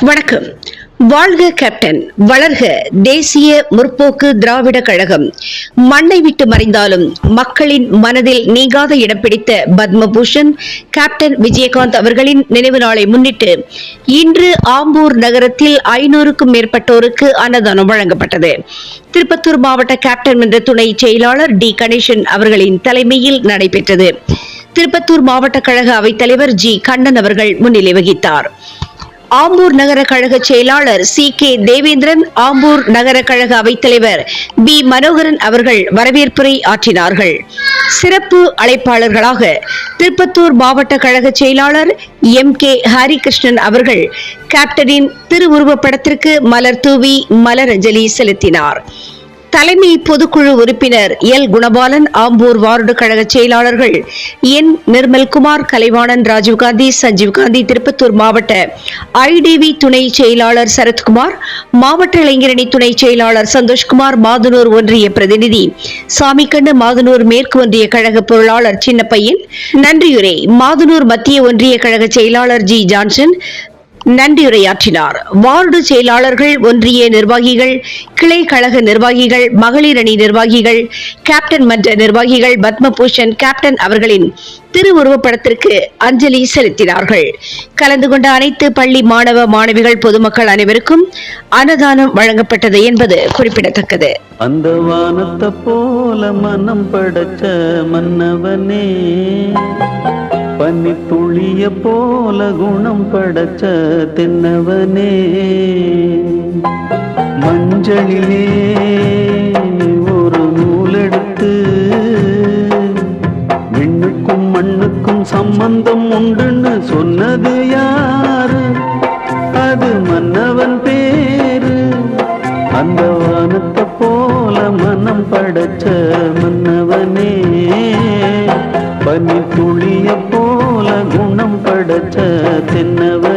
வணக்கம். வாழ்க கேப்டன், வளர்க தேசிய முற்போக்கு திராவிட கழகம். மண்ணை விட்டு மறைந்தாலும் மக்களின் மனதில் நீங்காத இடம் பிடித்த பத்மபூஷன் கேப்டன் விஜயகாந்த் அவர்களின் நினைவு நாளை முன்னிட்டு இன்று ஆம்பூர் நகரத்தில் 500க்கும் மேற்பட்டோருக்கு அன்னதானம் வழங்கப்பட்டது. திருப்பத்தூர் மாவட்ட கேப்டன் மன்ற துணை செயலாளர் டி கணேசன் அவர்களின் தலைமையில் நடைபெற்றது. திருப்பத்தூர் மாவட்ட கழக அவைத்தலைவர் ஜி கண்ணன் அவர்கள் முன்னிலை வகித்தார். ஆம்பூர் நகர கழக செயலாளர் சி கே தேவேந்திரன், ஆம்பூர் நகர கழக அவைத்தலைவர் பி மனோகரன் அவர்கள் வரவேற்புரை ஆற்றினார்கள். சிறப்பு அழைப்பாளர்களாக திருப்பத்தூர் மாவட்ட கழக செயலாளர் எம் கே ஹரிகிருஷ்ணன் அவர்கள் கேப்டனின் திருவுருவப் படத்திற்கு மலர் தூவி மலரஞ்சலி செலுத்தினார். தலைமை பொதுக்குழு உறுப்பினர் எல் குணபாலன், ஆம்பூர் வார்டு கழக செயலாளர்கள் என் நிர்மல்குமார், கலைவாணன், ராஜீவ்காந்தி, சஞ்சீவ்காந்தி, திருப்பத்தூர் மாவட்ட ஐடிவி துணை செயலாளர் சரத்குமார், மாவட்ட இளைஞரணி துணை செயலாளர் சந்தோஷ்குமார், மாதனூர் ஒன்றிய பிரதிநிதி சாமிக்கண்ணு, மாதனூர் மேற்கு ஒன்றிய கழக பொருளாளர் சின்னப்பையன் நன்றியுரை, மாதனூர் மத்திய ஒன்றிய கழக செயலாளர் ஜி ஜான்சன் நன்றியுரையாற்றினார். வார்டு செயலாளர்கள், ஒன்றிய நிர்வாகிகள், கிளை கழக நிர்வாகிகள், மகளிர் அணி நிர்வாகிகள், கேப்டன் மன்ற நிர்வாகிகள் பத்மபூஷன் கேப்டன் அவர்களின் திருவுருவப்படத்திற்கு அஞ்சலி செலுத்தினார்கள். கலந்து கொண்ட அனைத்து பள்ளி மாணவ மாணவிகள், பொதுமக்கள் அனைவருக்கும் அன்னதானம் வழங்கப்பட்டது என்பது குறிப்பிடத்தக்கது. அந்த வானத்தை போல மனம் படைச்ச மன்னவனே, பனி துளிய போல குணம் படைச்ச தென்னவனே, மஞ்சளிலே ஒரு நூலெடுத்து விண்ணுக்கும் மண்ணுக்கும் சம்பந்தம் உண்டுன்னு சொன்னது யாரு? அது மன்னவன் பேரு. அந்த வானத்தை போல மனம் படைச்ச மன்னவனே, பனி துளிய போல குணம் படைச்ச தென்னவனே.